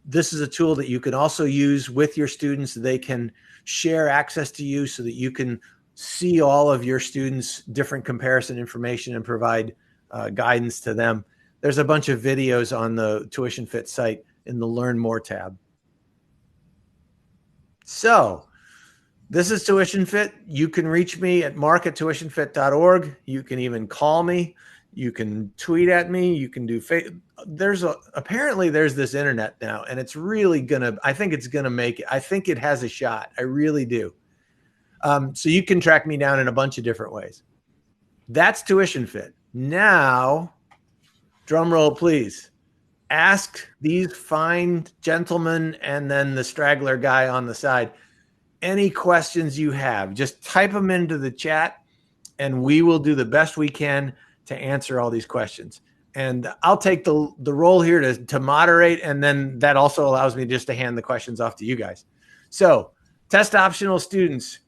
this is a tool that you can also use with your students. They can share access to you so that you can see all of your students' different comparison information and provide guidance to them. There's a bunch of videos on the TuitionFit site in the Learn More tab. So this is TuitionFit. You can reach me at mark@tuitionfit.org. You can even call me. You can tweet at me. You can do apparently there's this internet now, and it's really I think it's gonna make it. I think it has a shot. I really do. So you can track me down in a bunch of different ways. That's TuitionFit. Now, drum roll, please. Ask these fine gentlemen and then the straggler guy on the side any questions you have. Just type them into the chat, and we will do the best we can to answer all these questions. And I'll take the role here to moderate, and then that also allows me just to hand the questions off to you guys. So, test optional students.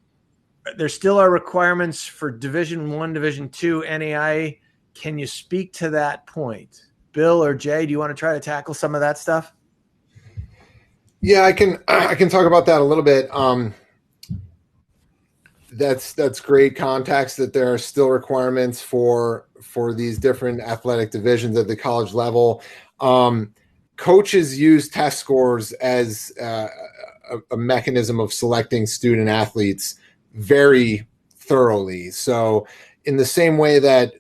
There still are requirements for Division I, Division II, NAIA. Can you speak to that point? Bill or Jay, do you want to try to tackle some of that stuff? Yeah, I can talk about that a little bit. That's great context, that there are still requirements for these different athletic divisions at the college level. Coaches use test scores as a mechanism of selecting student athletes very thoroughly. So in the same way that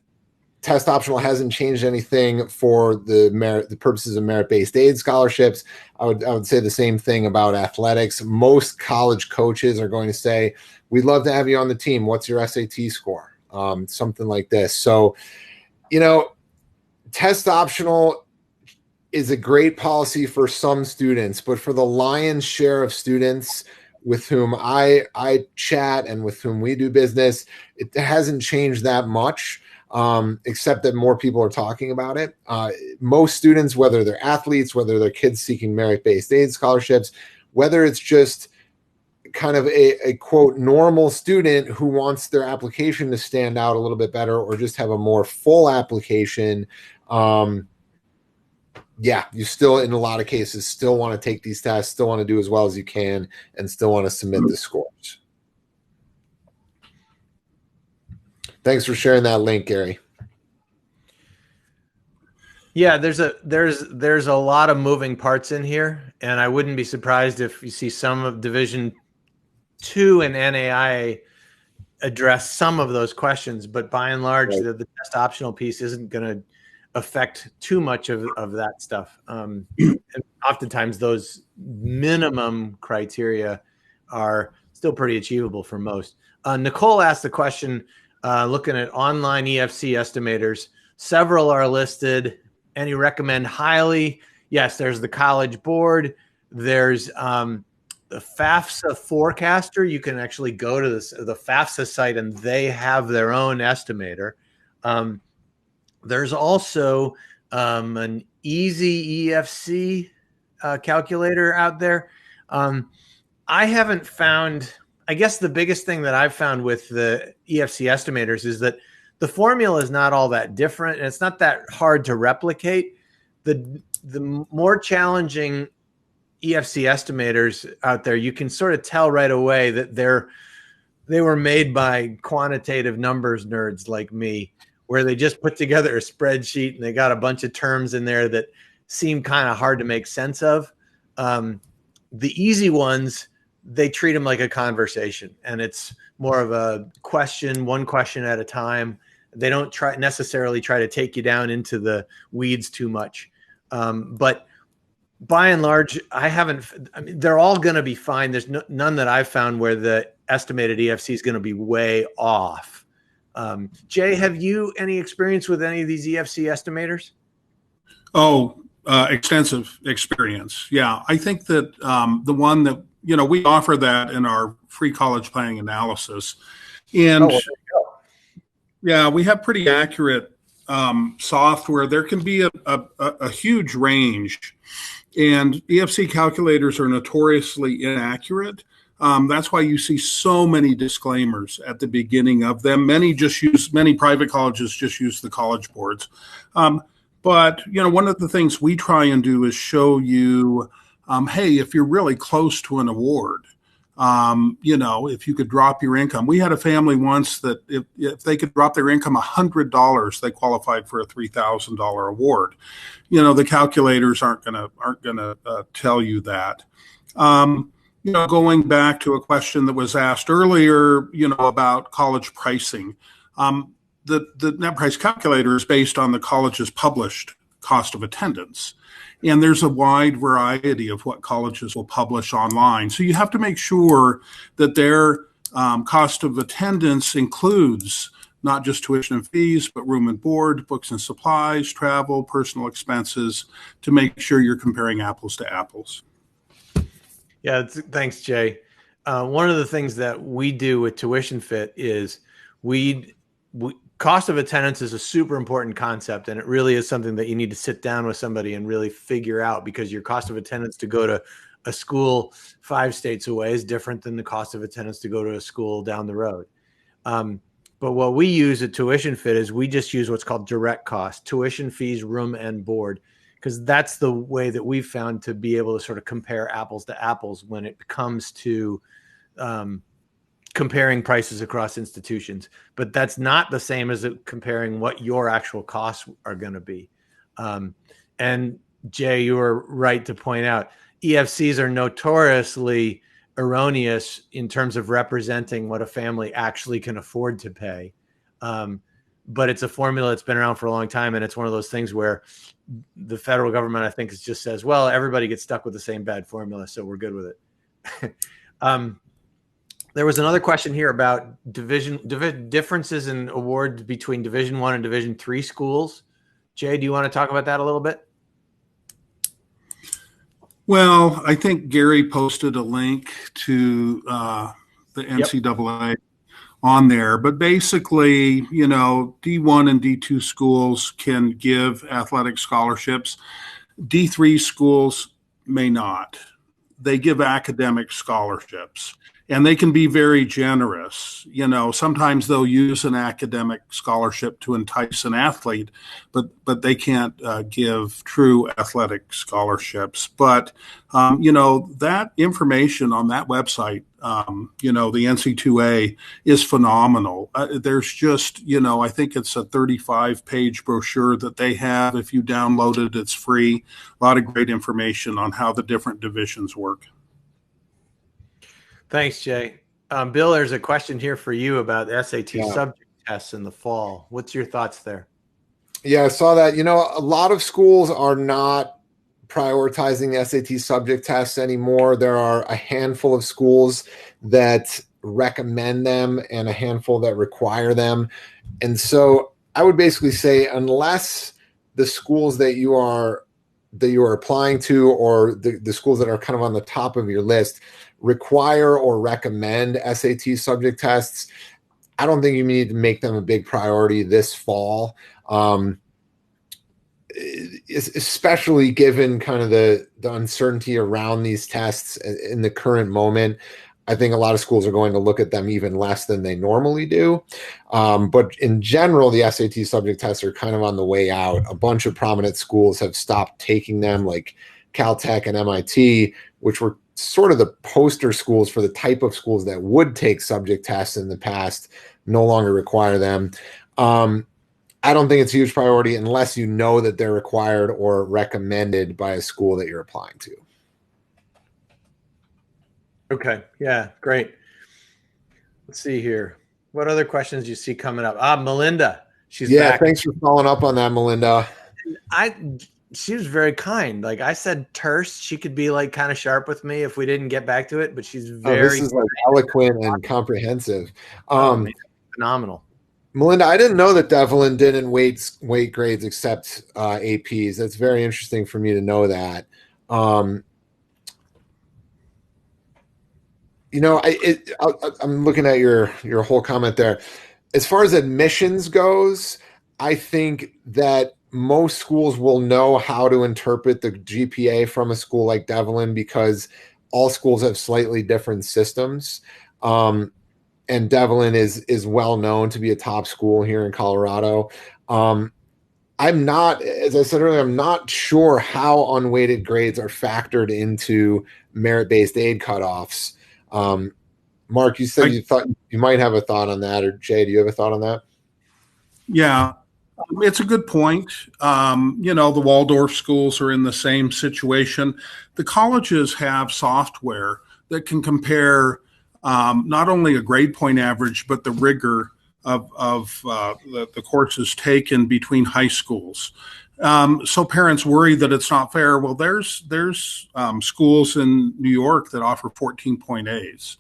test optional hasn't changed anything for the purposes of merit-based aid scholarships, I would say the same thing about athletics. Most college coaches are going to say, we'd love to have you on the team. What's your SAT score? Something like this. So, test optional is a great policy for some students, but for the lion's share of students with whom I chat and with whom we do business, it hasn't changed that much. except that more people are talking about it. Most students, whether they're athletes, whether they're kids seeking merit-based aid scholarships, whether it's just kind of a quote normal student who wants their application to stand out a little bit better or just have a more full application, you still, in a lot of cases, still want to take these tests, still want to do as well as you can, and still want to submit the scores. Thanks for sharing that link, Gary. Yeah, there's a lot of moving parts in here, and I wouldn't be surprised if you see some of Division 2 and NAIA address some of those questions, but by and large, Right. the test optional piece isn't going to affect too much of that stuff. And oftentimes those minimum criteria are still pretty achievable for most. Nicole asked the question, looking at online EFC estimators, several are listed. Any recommend highly? Yes, there's the College Board. There's the FAFSA forecaster. You can actually go to the FAFSA site and they have their own estimator. There's also an easy EFC calculator out there. I haven't found, I guess the biggest thing that I've found with the EFC estimators is that the formula is not all that different, and it's not that hard to replicate. The more challenging EFC estimators out there, you can sort of tell right away that they were made by quantitative numbers nerds like me, where they just put together a spreadsheet and they got a bunch of terms in there that seem kind of hard to make sense of. The easy ones, they treat them like a conversation, and it's more of a question, one question at a time. They don't necessarily try to take you down into the weeds too much. But by and large, they're all going to be fine. There's none that I've found where the estimated EFC is going to be way off. Jay, have you any experience with any of these EFC estimators? Extensive experience. Yeah, I think that the one that, we offer that in our free college planning analysis. And yeah, we have pretty accurate software. There can be a huge range, and EFC calculators are notoriously inaccurate. That's why you see so many disclaimers at the beginning of them. Many private colleges just use the College Boards. But, one of the things we try and do is show you, hey, if you're really close to an award, if you could drop your income. We had a family once that if they could drop their income $100, they qualified for a $3,000 award. The calculators aren't gonna tell you that. Going back to a question that was asked earlier, about college pricing. The net price calculator is based on the college's published cost of attendance. And there's a wide variety of what colleges will publish online. So you have to make sure that their cost of attendance includes not just tuition and fees, but room and board, books and supplies, travel, personal expenses, to make sure you're comparing apples to apples. Yeah, thanks, Jay. One of the things that we do with TuitionFit is cost of attendance is a super important concept, and it really is something that you need to sit down with somebody and really figure out, because your cost of attendance to go to a school 5 states away is different than the cost of attendance to go to a school down the road. But what we use at TuitionFit is we just use what's called direct cost, tuition, fees, room, and board, because that's the way that we've found to be able to sort of compare apples to apples when it comes to comparing prices across institutions. But that's not the same as comparing what your actual costs are going to be. And Jay, you were right to point out, EFCs are notoriously erroneous in terms of representing what a family actually can afford to pay. But it's a formula that's been around for a long time. And it's one of those things where the federal government, I think, just says, well, everybody gets stuck with the same bad formula, so we're good with it. There was another question here about differences in awards between Division I and Division III schools. Jay, do you want to talk about that a little bit? Well, I think Gary posted a link to the NCAA on there. But basically, D1 and D2 schools can give athletic scholarships. D3 schools may not. They give academic scholarships, and they can be very generous. Sometimes they'll use an academic scholarship to entice an athlete, but they can't give true athletic scholarships. But that information on that website, the NC2A, is phenomenal. There's just, I think it's a 35-page brochure that they have. If you download it, it's free. A lot of great information on how the different divisions work. Thanks, Jay. Bill, there's a question here for you about SAT subject tests in the fall. What's your thoughts there? Yeah, I saw that. A lot of schools are not prioritizing the SAT subject tests anymore. There are a handful of schools that recommend them and a handful that require them. And so I would basically say, unless the schools that you are applying to, or the schools that are kind of on the top of your list, require or recommend SAT subject tests, I don't think you need to make them a big priority this fall. Especially given kind of the uncertainty around these tests in the current moment. I think a lot of schools are going to look at them even less than they normally do. But in general, the SAT subject tests are kind of on the way out. A bunch of prominent schools have stopped taking them, like Caltech and MIT, which were sort of the poster schools for the type of schools that would take subject tests in the past, no longer require them. I don't think it's a huge priority unless you know that they're required or recommended by a school that you're applying to. Okay. Yeah, great. Let's see here. What other questions do you see coming up? Melinda. She's back. Thanks for following up on that, Melinda. She was very kind. Like I said, terse. She could be like kind of sharp with me if we didn't get back to it, but she's very this is like eloquent and comprehensive. Phenomenal. Melinda, I didn't know that Devlin didn't weight grades except APs. That's very interesting for me to know that. I'm looking at your whole comment there. As far as admissions goes, I think that most schools will know how to interpret the GPA from a school like Devlin, because all schools have slightly different systems. And Devlin is well known to be a top school here in Colorado. I'm not, as I said earlier, I'm not sure how unweighted grades are factored into merit-based aid cutoffs. Mark, you said you thought you might have a thought on that, or Jay, do you have a thought on that? Yeah, it's a good point. The Waldorf schools are in the same situation. The colleges have software that can compare not only a grade point average, but the rigor of the courses taken between high schools. So parents worry that it's not fair. Well, there's schools in New York that offer 14-point A's.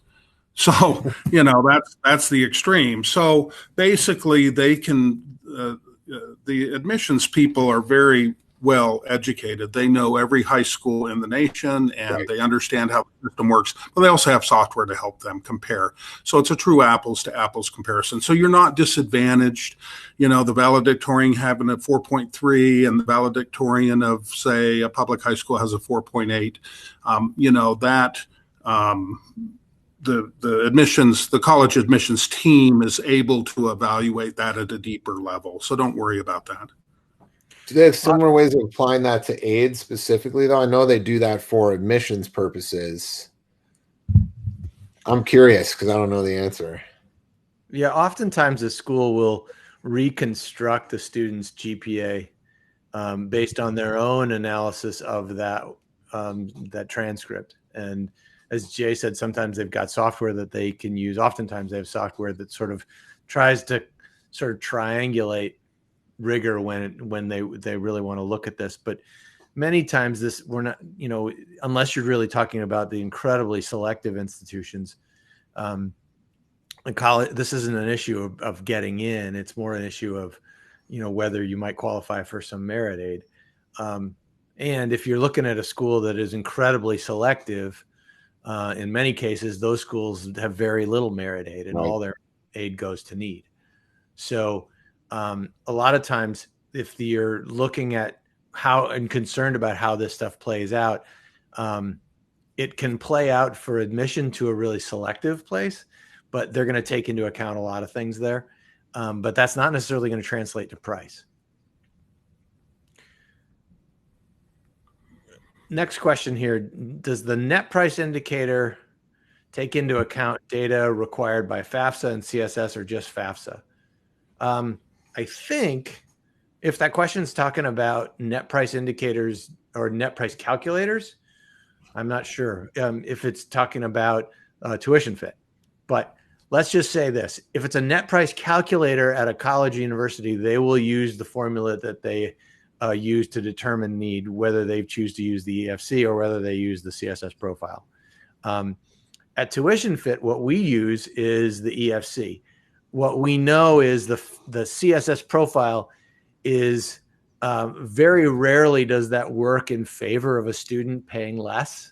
So, that's the extreme. So basically they can, the admissions people are very well educated. They know every high school in the nation, and They understand how the system works, but they also have software to help them compare. So it's a true apples to apples comparison. So you're not disadvantaged. The valedictorian having a 4.3 and the valedictorian of, say, a public high school has a 4.8. The college admissions team is able to evaluate that at a deeper level. So don't worry about that. Do they have similar ways of applying that to aid specifically, though? I know they do that for admissions purposes. I'm curious because I don't know the answer. Yeah, oftentimes a school will reconstruct the student's GPA based on their own analysis of that transcript. And as Jay said, sometimes they've got software that they can use. Oftentimes they have software that sort of tries to sort of triangulate rigor when they really want to look at this. But many times we're not, unless you're really talking about the incredibly selective institutions, college, this isn't an issue of getting in. It's more an issue of, whether you might qualify for some merit aid. And if you're looking at a school that is incredibly selective, in many cases, those schools have very little merit aid, and all their aid goes to need. So a lot of times, if you're looking at how and concerned about how this stuff plays out, it can play out for admission to a really selective place, but they're going to take into account a lot of things there. But that's not necessarily going to translate to price. Next question here. Does the net price indicator take into account data required by FAFSA and CSS or just FAFSA? I think if that question is talking about net price indicators or net price calculators, I'm not sure if it's talking about TuitionFit. But let's just say this. If it's a net price calculator at a college or university, they will use the formula that they use to determine need, whether they choose to use the EFC or whether they use the CSS profile. At TuitionFit, what we use is the EFC. What we know is the CSS profile is very rarely does that work in favor of a student paying less.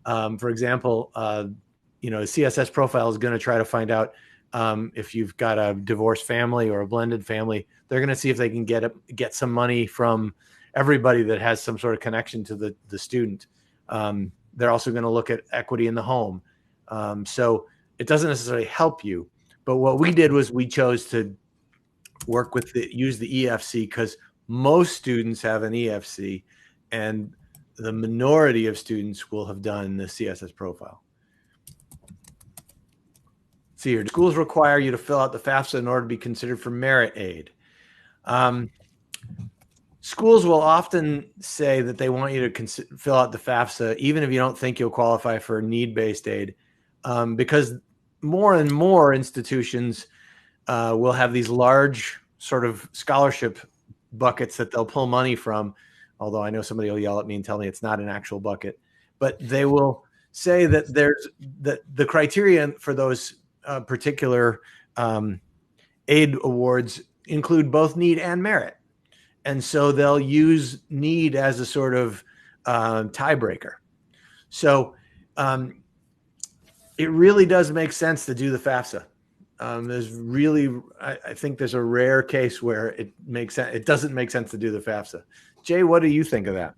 For example, the CSS profile is going to try to find out if you've got a divorced family or a blended family. They're going to see if they can get some money from everybody that has some sort of connection to the student. They're also going to look at equity in the home. So it doesn't necessarily help you. But what we did was we chose to use the EFC because most students have an EFC and the minority of students will have done the CSS profile. See here, schools require you to fill out the FAFSA in order to be considered for merit aid. Schools will often say that they want you to fill out the FAFSA even if you don't think you'll qualify for need-based aid, because more and more institutions will have these large sort of scholarship buckets that they'll pull money from, although I know somebody will yell at me and tell me it's not an actual bucket. But they will say that the criteria for those particular aid awards include both need and merit. And so they'll use need as a sort of tiebreaker. So it really does make sense to do the FAFSA. I think there's a rare case where it makes sense. It doesn't make sense to do the FAFSA. Jay, what do you think of that?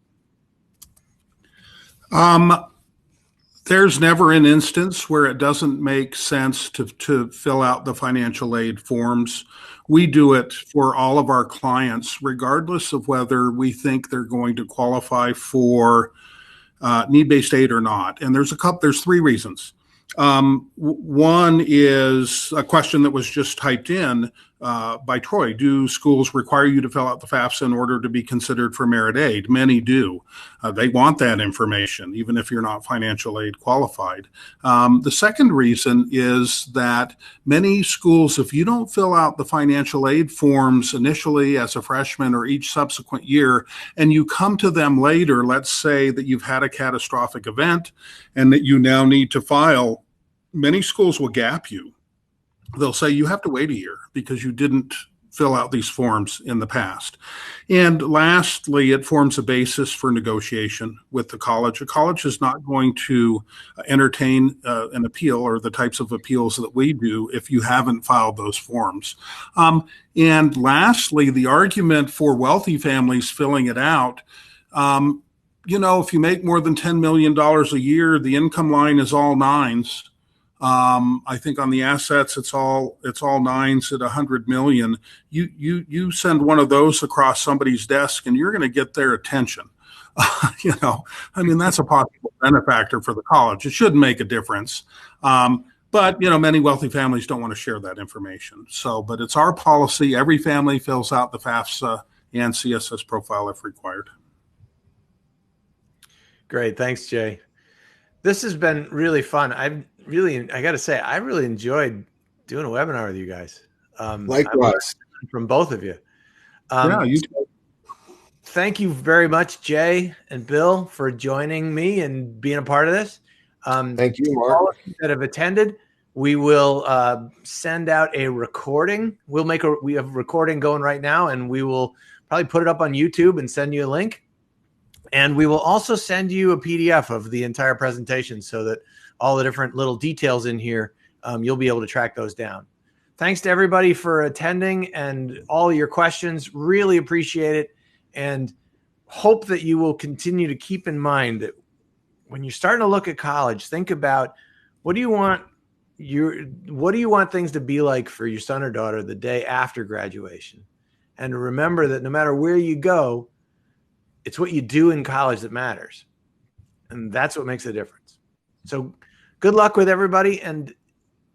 There's never an instance where it doesn't make sense to fill out the financial aid forms. We do it for all of our clients, regardless of whether we think they're going to qualify for need-based aid or not. And there's three reasons. One is a question that was just typed in by Troy. Do schools require you to fill out the FAFSA in order to be considered for merit aid? Many do. They want that information, even if you're not financial aid qualified. The second reason is that many schools, if you don't fill out the financial aid forms initially as a freshman or each subsequent year, and you come to them later, let's say that you've had a catastrophic event and that you now need to file, many schools will gap you. They'll say you have to wait a year because you didn't fill out these forms in the past. And lastly, it forms a basis for negotiation with the college. A college is not going to entertain an appeal or the types of appeals that we do if you haven't filed those forms. And lastly, the argument for wealthy families filling it out, if you make more than $10 million a year, the income line is all nines. I think on the assets, it's all nines at 100 million. You send one of those across somebody's desk and you're going to get their attention. That's a possible benefactor for the college. It should make a difference. But many wealthy families don't want to share that information. But it's our policy. Every family fills out the FAFSA and CSS profile if required. Great. Thanks, Jay. This has been really fun. I got to say, I really enjoyed doing a webinar with you guys. Likewise. From both of you. You too. Thank you very much, Jay and Bill, for joining me and being a part of this. Thank you, Mark. All of you that have attended, we will send out a recording. We have a recording going right now, and we will probably put it up on YouTube and send you a link. And we will also send you a PDF of the entire presentation so that all the different little details in here, you'll be able to track those down. Thanks to everybody for attending and all your questions. Really appreciate it. And hope that you will continue to keep in mind that when you're starting to look at college, think about what do you want things to be like for your son or daughter the day after graduation? And remember that no matter where you go, it's what you do in college that matters. And that's what makes a difference. So good luck with everybody. And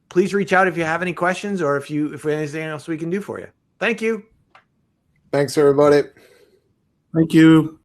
please reach out if you have any questions or if there's anything else we can do for you. Thank you. Thanks, everybody. Thank you.